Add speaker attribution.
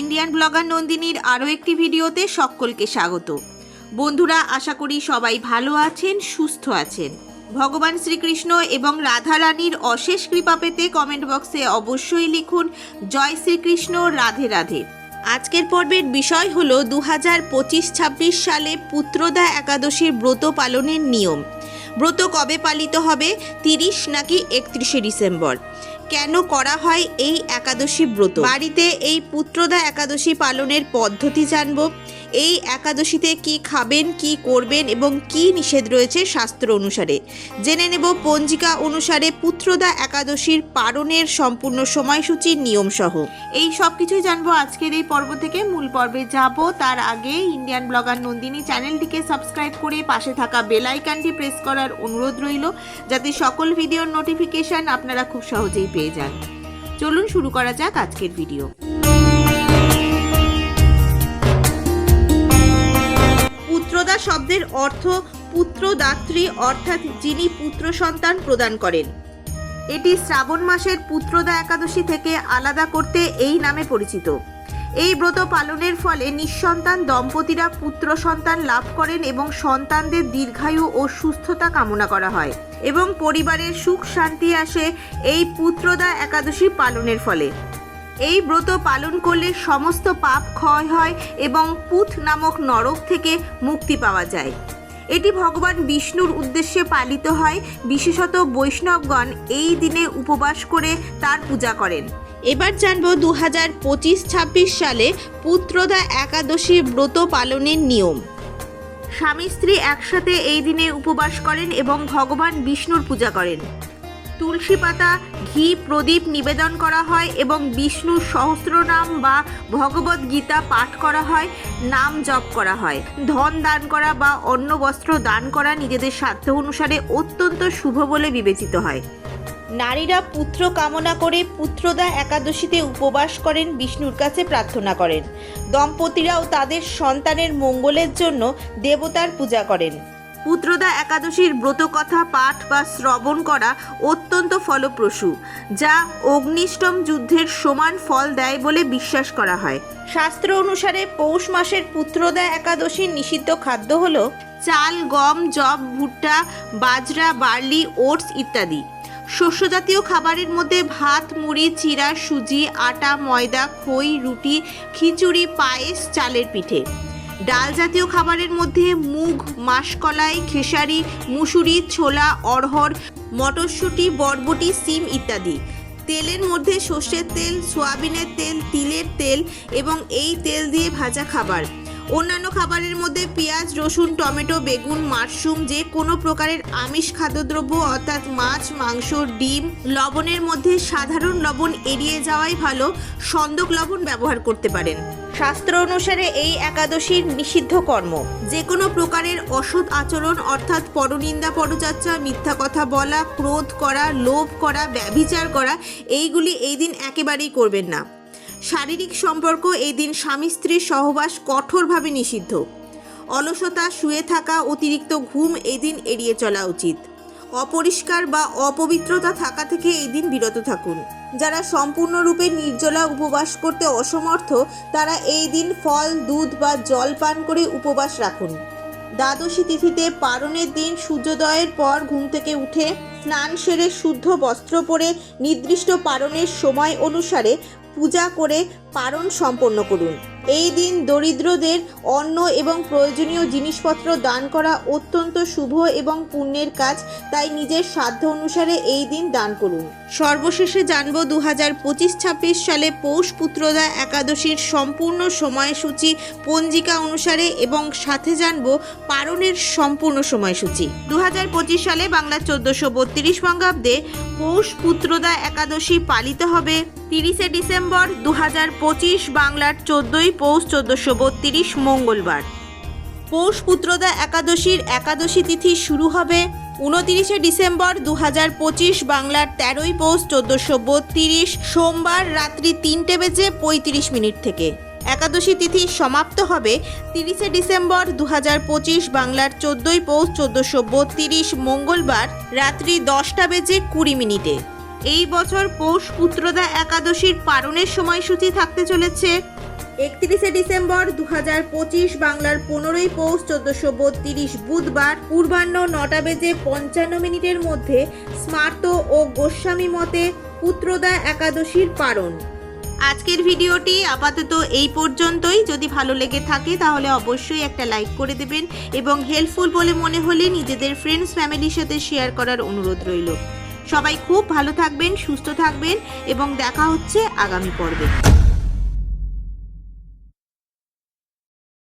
Speaker 1: Indian blogger নন্দিনীর আরও একটি ভিডিওতে সকলকে স্বাগত। বন্ধুরা, আশা করি সবাই ভালো আছেন, সুস্থ আছেন। ভগবান শ্রীকৃষ্ণ এবং রাধা রানীর অশেষ কৃপা পেতে কমেন্ট বক্সে অবশ্যই লিখুন জয় শ্রীকৃষ্ণ, রাধে রাধে। আজকের পর্বের বিষয় হলো 2025-26 সালে পুত্রদা একাদশীর ব্রত পালনের নিয়ম। ব্রত কবে পালিত হবে, 30 নাকি 31শে ডিসেম্বর? কেন করা হয় এই একাদশী ব্রত? বাড়িতে এই পুত্রদা একাদশী পালনের পদ্ধতি জানব। এই একাদশীতে কি খাবেন, কি করবেন এবং কি নিষেধ রয়েছে শাস্ত্র অনুসারে জেনে নেব। পঞ্জিকা অনুসারে পুত্রদা একাদশীর পালনের সম্পূর্ণ সময়সূচির নিয়ম সহ এই সব কিছুই জানবো আজকের এই পর্ব থেকে। মূল পর্বে যাব তার আগে ইন্ডিয়ান ব্লগার নন্দিনী চ্যানেলটিকে সাবস্ক্রাইব করে পাশে থাকা বেল আইকনটি প্রেস করার অনুরোধ রইল, যাতে সকল ভিডিওর নোটিফিকেশন আপনারা খুব সহজেই পেয়ে যান। চলুন শুরু করা যাক আজকের ভিডিও। পুত্রদা শব্দের অর্থ পুত্রদাত্রী, অর্থাৎ যিনি পুত্র সন্তান প্রদান করেন। এটি শ্রাবণ মাসের পুত্রদা একাদশী থেকে আলাদা করতে এই নামে পরিচিত। এই ব্রত পালনের ফলে নিঃসন্তান দম্পতিরা পুত্র সন্তান লাভ করেন এবং সন্তানদের দীর্ঘায়ু ও সুস্থতা কামনা করা হয় এবং পরিবারের সুখ শান্তি আসে এই পুত্রদা একাদশী পালনের ফলে। এই ব্রত পালন করলে সমস্ত পাপ ক্ষয় হয় এবং পুত নামক নরক থেকে মুক্তি পাওয়া যায়। এটি ভগবান বিষ্ণুর উদ্দেশ্যে পালিত হয়। বিশেষত বৈষ্ণবগণ এই দিনে উপবাস করে তার পূজা করেন। এবার জানব 2025-26 সালে পুত্রদা একাদশী ব্রত পালনের নিয়ম। স্বামী স্ত্রী একসাথে এই দিনে উপবাস করেন এবং ভগবান বিষ্ণুর পূজা করেন। তুলসী পাতা, ঘি, প্রদীপ নিবেদন করা হয় এবং বিষ্ণুর সহস্রনাম বা ভগবদ গীতা পাঠ করা হয়, নাম জপ করা হয়। ধন দান করা বা অন্ন বস্ত্র দান করা নিজেদের সাধ্য অনুসারে অত্যন্ত শুভ বলে বিবেচিত হয়। নারীরা পুত্র কামনা করে পুত্রদা একাদশীতে উপবাস করেন, বিষ্ণুর কাছে প্রার্থনা করেন। দম্পতিরাও তাদের সন্তানের মঙ্গলের জন্য দেবতার পূজা করেন। পুত্রদা একাদশীর ব্রতকথা পাঠ বা শ্রবণ করা অত্যন্ত ফলপ্রসূ, যা অগ্নিষ্টম যুদ্ধের সমান ফল দেয় বলে বিশ্বাস করা হয়। শাস্ত্র অনুসারে পৌষ মাসের পুত্রদা একাদশীর নিষিদ্ধ খাদ্য হল চাল, গম, যব, ভুট্টা, বাজরা, বার্লি, ওটস ইত্যাদি। শস্যজাতীয় খাবারের মধ্যে ভাত, মুড়ি, চিড়া, সুজি, আটা, ময়দা, খই, রুটি, খিচুড়ি, পায়েস, চালের পিঠে। ডাল জাতীয় খাবারের মধ্যে মুগ, মাসকলাই, খেসারি, মুসুরি, ছোলা, অড়হর, মটরশুঁটি, বরবটি, সিম ইত্যাদি। তেলের মধ্যে সর্ষের তেল, সয়াবিনের তেল, তিলের তেল এবং এই তেল দিয়ে ভাজা খাবার। অন্যান্য খাবারের মধ্যে পেঁয়াজ, রসুন, টমেটো, বেগুন, মাশরুম, যে কোনো প্রকারের আমিষ খাদ্যদ্রব্য অর্থাৎ মাছ, মাংস, ডিম। লবণের মধ্যে সাধারণ লবণ এড়িয়ে যাওয়াই ভালো, সন্দক লবণ ব্যবহার করতে পারেন। শাস্ত্র অনুসারে এই একাদশীর নিষিদ্ধ কর্ম যে কোনো প্রকারের অসৎ আচরণ অর্থাৎ পরনিন্দা, পরচর্চা, মিথ্যা কথা বলা, ক্রোধ করা, লোভ করা, ব্যভিচার করা, এইগুলি এই দিন একেবারেই করবেন না। শারীরিক সম্পর্ক এই দিন স্বামী স্ত্রীর সহবাস কঠোরভাবে নিষিদ্ধ। অলসতা, শুয়ে থাকা, অতিরিক্ত ঘুম এই দিন এড়িয়ে চলা উচিত। অপরিষ্কার বা অপবিত্রতা থাকা থেকে এই দিন বিরত থাকুন। যারা সম্পূর্ণরূপে নির্জলা উপবাস করতে অসমর্থ, তারা এই দিন ফল, দুধ বা জল পান করে উপবাস রাখুন। দ্বাদশী তিথিতে পারণের দিন সূর্যোদয়ের পর ঘুম থেকে উঠে স্নান সেরে শুদ্ধ বস্ত্র পরে নির্দিষ্ট পারণের সময় অনুসারে পূজা করে পারণ সম্পন্ন করুন। এই দিন দরিদ্রদের অন্ন এবং প্রয়োজনীয় জিনিসপত্র দান করা অত্যন্ত শুভ এবং পুণ্যের কাজ, তাই নিজের সাধ্য অনুসারে এই দিন দান করুন। সর্বশেষে জানব 2025-26 সালে পৌষ পুত্রদা একাদশীর সম্পূর্ণ সময়সূচি পঞ্জিকা অনুসারে এবং সাথে জানব পারণের সম্পূর্ণ সময়সূচি। 2025 সালে বাংলা 1432 বঙ্গাব্দে পৌষ পুত্রদা একাদশী পালিত হবে 30শে ডিসেম্বর, 2025 বাংলার 14ই পৌষ 1432 মঙ্গলবার। পৌষ পুত্রদা একাদশীর একাদশী তিথি শুরু হবে 29শে ডিসেম্বর, 2025 বাংলার 13ই পৌষ 1432 সোমবার রাত্রি 3:35 থেকে। একাদশী তিথি সমাপ্ত হবে 30শে ডিসেম্বর, 2025 বাংলার 14ই পৌষ 1432 মঙ্গলবার রাত্রি 10:20 এই বছর পৌষ পুত্রদা একাদশীর পারণের সময়সূচি থাকতে চলেছে 31শে ডিসেম্বর 2025 বাংলার 15ই পৌষ 1432 বুধবার পূর্বাহ্ন 9:55 মধ্যে স্মার্ত ও গোস্বামী মতে পুত্রদা একাদশীর পারণ। আজকের ভিডিওটি আপাতত এই পর্যন্তই। যদি ভালো লেগে থাকে তাহলে অবশ্যই একটা লাইক করে দেবেন এবং হেল্পফুল বলে মনে হলে নিজেদের ফ্রেন্ডস ফ্যামিলির সাথে শেয়ার করার অনুরোধ রইল। সবাই খুব ভালো থাকবেন, সুস্থ থাকবেন এবং দেখা হচ্ছে আগামী পর্বে।